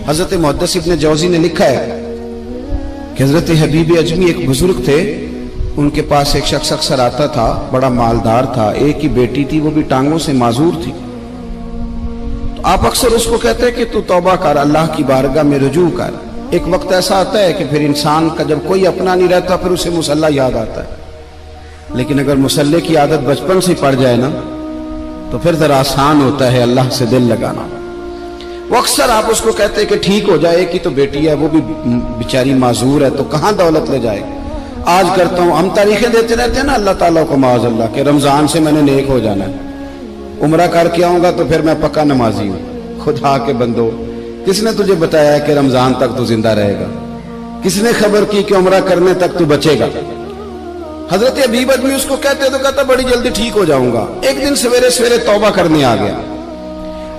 حضرت محدث ابن جوزی نے لکھا ہے کہ حضرت حبیب اجمی ایک بزرگ تھے، ان کے پاس ایک شخص اکثر آتا تھا، بڑا مالدار تھا، ایک ہی بیٹی تھی، وہ بھی ٹانگوں سے معذور تھی۔ تو آپ اکثر اس کو کہتے ہیں کہ تو توبہ کر، اللہ کی بارگاہ میں رجوع کر۔ ایک وقت ایسا آتا ہے کہ پھر انسان کا جب کوئی اپنا نہیں رہتا پھر اسے مصلی یاد آتا ہے، لیکن اگر مصلی کی عادت بچپن سے پڑ جائے نا تو پھر ذرا آسان ہوتا ہے اللہ سے دل لگانا۔ وہ اکثر آپ اس کو کہتے ہیں کہ ٹھیک ہو جائے کہ تو بیٹی ہے، وہ بھی بیچاری معذور ہے، تو کہاں دولت لے جائے۔ آج کرتا ہوں، ہم تاریخیں دیتے رہتے ہیں نا اللہ تعالیٰ کو معاذ اللہ کہ رمضان سے میں نے نیک ہو جانا ہے، عمرہ کر کے آؤں گا تو پھر میں پکا نمازی ہوں۔ خدا کے بندو، کس نے تجھے بتایا ہے کہ رمضان تک تو زندہ رہے گا؟ کس نے خبر کی کہ عمرہ کرنے تک تو بچے گا؟ حضرت حبیب اجمی اس کو کہتے تو کہتا بڑی جلدی ٹھیک ہو جاؤں گا۔ ایک دن سویرے سویرے توبہ کرنے آ گیا۔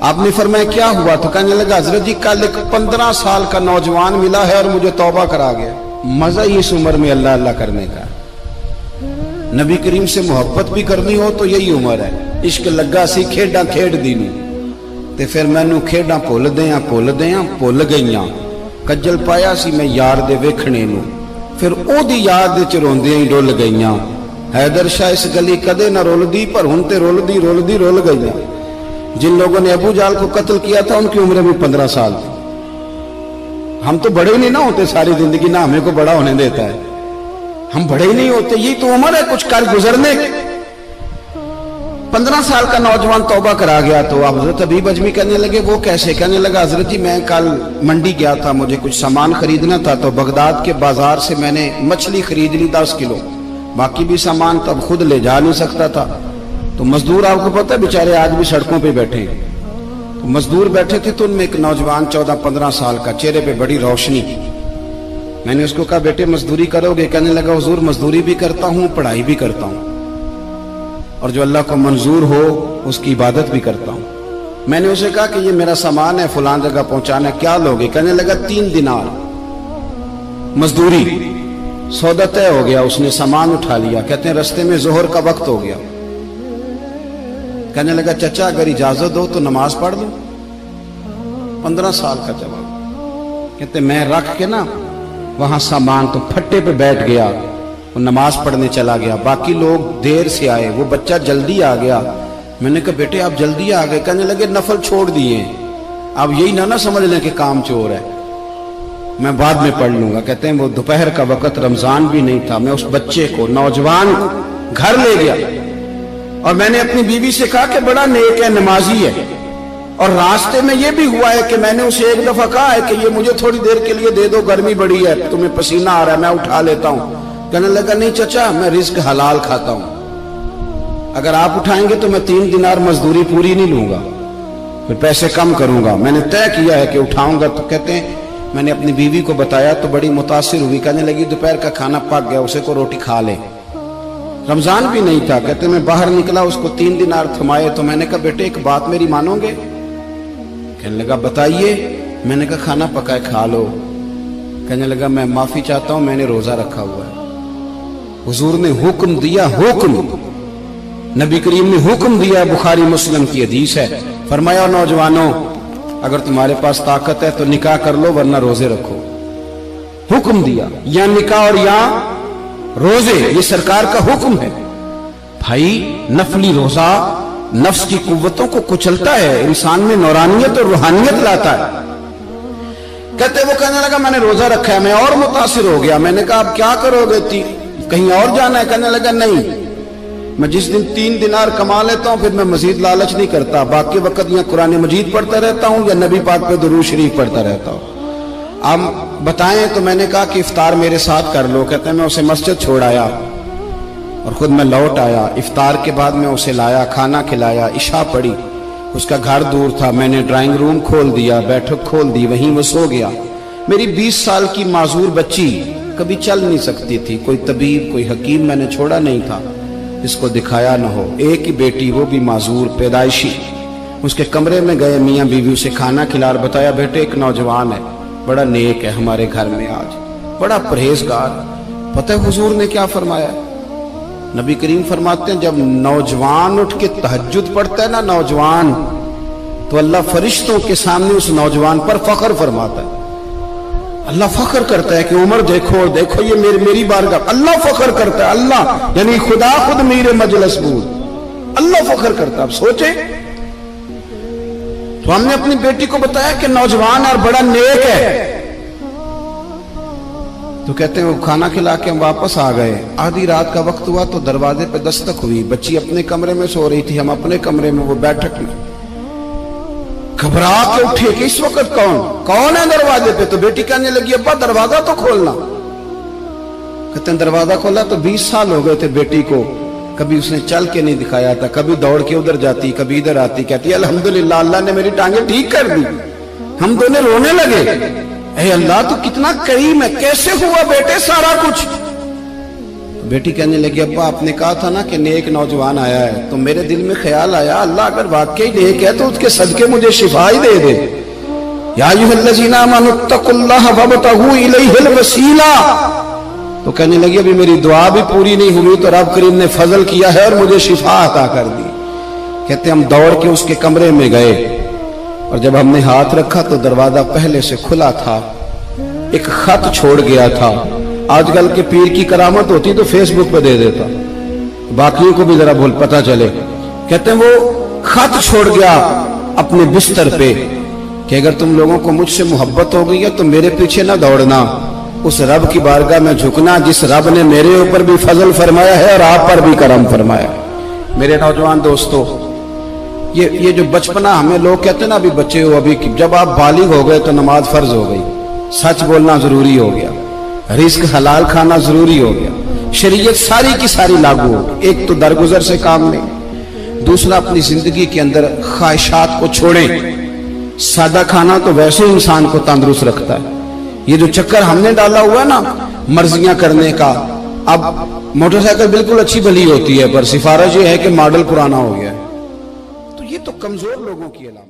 آپ نے فرمایا کیا ہوا؟ تو کہنے لگا حضرت جی کل ایک 15 سال کا نوجوان ملا ہے اور مجھے توبہ کرا گیا۔ مزہ ہی اس عمر میں اللہ اللہ کرنے کا، نبی کریم سے محبت بھی کرنی ہو تو یہی عمر ہے۔ عشق لگا سی کھیڈاں کھیڈ دینی تے پھر مینوں کھیڈاں بھول بھول گئیاں، کجل پایا سی میں یار دے ویکھنے نوں، پھر او دی یاد وچ روندیاں ہی ڈول گئیاں۔ حیدر شاہ اس گلی کدے نہ رولدی پر ہن تے رول گئیاں۔ جن لوگوں نے ابو جہل کو قتل کیا تھا ان کی عمر بھی 15 سال تھی۔ ہم تو بڑے ہی نہیں نہ ہوتے ساری زندگی، نہ ہمیں کو بڑا ہونے دیتا ہے، ہم بڑے ہی نہیں ہوتے، یہ تو عمر ہے کچھ کر گزرنے کی۔ 15 سال کا نوجوان توبہ کرا گیا تو اب حضرت حبیب اجمی کہنے لگے وہ کیسے؟ کہنے لگا حضرت جی میں کل منڈی گیا تھا، مجھے کچھ سامان خریدنا تھا، تو بغداد کے بازار سے میں نے مچھلی خرید لی 10 کلو، باقی بھی سامان تب خود لے جا نہیں سکتا تھا۔ تو مزدور آپ کو پتہ ہے بیچارے آج بھی سڑکوں پہ بیٹھے ہیں، تو مزدور بیٹھے تھے تو ان میں ایک نوجوان 14-15 سال کا، چہرے پہ بڑی روشنی۔ میں نے اس کو کہا بیٹے مزدوری کرو گے؟ کہنے لگا حضور مزدوری بھی کرتا ہوں، پڑھائی بھی کرتا ہوں، اور جو اللہ کو منظور ہو اس کی عبادت بھی کرتا ہوں۔ میں نے اسے کہا کہ یہ میرا سامان ہے فلان جگہ پہنچانا ہے، کیا لوگے؟ کہنے لگا 3 دینار مزدوری۔ سودا طے ہو گیا، اس نے سامان اٹھا لیا۔ کہتے ہیں رستے میں ظہر کا وقت ہو گیا، کہنے لگا چچا اگر اجازت دو تو نماز پڑھ دو۔ 15 سال کا جواب۔ کہتے میں رکھ کے نا وہاں سامان تو پھٹے پہ بیٹھ گیا، وہ نماز پڑھنے چلا گیا، باقی لوگ دیر سے آئے، وہ بچہ جلدی آ گیا۔ میں نے کہا بیٹے آپ جلدی آ گئے؟ کہنے لگے نفل چھوڑ دیے، اب یہی نہ سمجھ لیں کہ کام چور ہے، میں بعد میں پڑھ لوں گا۔ کہتے ہیں وہ دوپہر کا وقت، رمضان بھی نہیں تھا، میں اس بچے کو نوجوان گھر لے گیا اور میں نے اپنی بیوی سے کہا کہ بڑا نیک ہے، نمازی ہے، اور راستے میں یہ بھی ہوا ہے کہ میں نے اسے ایک دفعہ کہا ہے کہ یہ مجھے تھوڑی دیر کے لیے دے دو، گرمی بڑی ہے، تمہیں پسینہ آ رہا ہے، میں اٹھا لیتا ہوں۔ کہنے لگا نہیں چچا میں رزق حلال کھاتا ہوں، اگر آپ اٹھائیں گے تو میں 3 دینار مزدوری پوری نہیں لوں گا، پھر پیسے کم کروں گا، میں نے طے کیا ہے کہ اٹھاؤں گا۔ تو کہتے ہیں میں نے اپنی بیوی کو بتایا تو بڑی متاثر ہوئی، کہنے لگی دوپہر کا کھانا پک گیا، اسے کو روٹی کھا لے، رمضان بھی نہیں تھا۔ کہتے میں باہر نکلا، اس کو 3 دینار تھمائے، تو میں نے کہا بیٹے ایک بات میری مانو گے؟ کہنے لگا بتائیے۔ میں نے کہا کھانا پکائے کھا لو۔ کہنے لگا میں معافی چاہتا ہوں، میں نے روزہ رکھا ہوا ہے۔ حضور نے حکم دیا، حکم نبی کریم نے حکم دیا، بخاری مسلم کی حدیث ہے، فرمایا نوجوانوں اگر تمہارے پاس طاقت ہے تو نکاح کر لو ورنہ روزے رکھو۔ حکم دیا، یا نکاح اور یا روزے، یہ سرکار کا حکم ہے۔ بھائی نفلی روزہ نفس کی قوتوں کو کچلتا ہے، انسان میں نورانیت اور روحانیت لاتا ہے۔ کہتے وہ کہنے لگا میں نے روزہ رکھا ہے، میں اور متاثر ہو گیا۔ میں نے کہا اب کیا کرو گے؟ کہیں اور جانا ہے؟ کہنے لگا نہیں، میں جس دن 3 دینار کما لیتا ہوں پھر میں مزید لالچ نہیں کرتا، باقی وقت یا قرآن مجید پڑھتا رہتا ہوں یا نبی پاک پہ درود شریف پڑھتا رہتا ہوں۔ اب بتائیں تو میں نے کہا کہ افطار میرے ساتھ کر لو۔ کہتے ہیں میں اسے مسجد چھوڑ آیا اور خود میں لوٹ آیا، افطار کے بعد میں اسے لایا، کھانا کھلایا، عشاء پڑھی، اس کا گھر دور تھا، میں نے ڈرائنگ روم کھول دیا، بیٹھک کھول دی، وہیں وہ سو گیا۔ میری 20 سال کی معذور بچی کبھی چل نہیں سکتی تھی، کوئی طبیب کوئی حکیم میں نے چھوڑا نہیں تھا اس کو دکھایا نہ ہو، ایک ہی بیٹی وہ بھی معذور پیدائشی۔ اس کے کمرے میں گئے، میاں بیوی اسے کھانا کھلا اور بتایا بیٹے ایک نوجوان ہے، بڑا نیک ہے ہمارے گھر میں، آج بڑا پرہیزگار۔ پتہ ہے حضور نے کیا فرمایا؟ نبی کریم فرماتے ہیں جب نوجوان اٹھ کے تہجد پڑھتا ہے نا، نوجوان تو اللہ فرشتوں کے سامنے اس نوجوان پر فخر فرماتا ہے. اللہ فخر کرتا ہے کہ عمر دیکھو دیکھو یہ میری بارگاہ. اللہ فخر کرتا ہے, اللہ یعنی خدا خود میرے مجلس بود اللہ فخر کرتا ہے. اب سوچے تو ہم نے اپنی بیٹی کو بتایا کہ نوجوان اور بڑا نیک ہے, تو کہتے ہیں وہ کھانا کھلا کے ہم واپس آ گئے. آدھی رات کا وقت ہوا تو دروازے پہ دستک ہوئی. بچی اپنے کمرے میں سو رہی تھی, ہم اپنے کمرے میں, وہ بیٹھک میں. گھبرا کے اٹھے کہ اس وقت کون ہے دروازے پہ؟ تو بیٹی کہنے لگی ابا دروازہ تو کھولنا. کہتے ہیں دروازہ کھولا تو 20 سال ہو گئے تھے بیٹی کو, کبھی اس نے چل کے نہیں دکھایا تھا, کبھی دوڑ کے ادھر جاتی کبھی ادھر آتی. کہتی الحمدللہ اللہ نے میری ٹانگیں ٹھیک کر دی. ہم دونوں رونے لگے, اے اللہ تو کتنا کریم ہے, کیسے ہوا بیٹے سارا کچھ؟ بیٹی کہنے لگی ابا آپ نے کہا تھا نا کہ نیک نوجوان آیا ہے, تو میرے دل میں خیال آیا اللہ اگر واقعی نیک ہے تو اس کے صدقے مجھے شفا ہی دے دے. یا ایھا الذین آمنوا اتقوا اللہ وابتغوا الیہ الوسیلہ. تو کہنے لگی ابھی میری دعا بھی پوری نہیں ہوئی تو رب کریم نے فضل کیا ہے اور مجھے شفا عطا کر دی. کہتے ہم دوڑ کے اس کے کمرے میں گئے اور جب ہم نے ہاتھ رکھا تو دروازہ پہلے سے کھلا تھا, ایک خط چھوڑ گیا تھا. آج کل کے پیر کی کرامت ہوتی تو فیس بک پہ دے دیتا, باقیوں کو بھی ذرا بھول پتہ چلے. کہتے ہیں وہ خط چھوڑ گیا اپنے بستر پہ کہ اگر تم لوگوں کو مجھ سے محبت ہو گئی ہے تو میرے پیچھے نہ دوڑنا, اس رب کی بارگاہ میں جھکنا جس رب نے میرے اوپر بھی فضل فرمایا ہے اور آپ پر بھی کرم فرمایا. میرے نوجوان دوستو, یہ جو بچپنا ہمیں لوگ کہتے ہیں نا ابھی بچے ہو, ابھی جب آپ بالغ ہو گئے تو نماز فرض ہو گئی, سچ بولنا ضروری ہو گیا, رزق حلال کھانا ضروری ہو گیا, شریعت ساری کی ساری لاگو ہو. ایک تو درگزر سے کام لیں, دوسرا اپنی زندگی کے اندر خواہشات کو چھوڑیں. سادہ کھانا تو ویسے انسان کو تندرست رکھتا ہے. یہ جو چکر ہم نے ڈالا ہوا ہے نا مرضیاں کرنے کا, اب موٹر سائیکل بالکل اچھی بھلی ہوتی ہے پر سفارش یہ ہے کہ ماڈل پرانا ہو گیا ہے, تو یہ تو کمزور لوگوں کی علامت.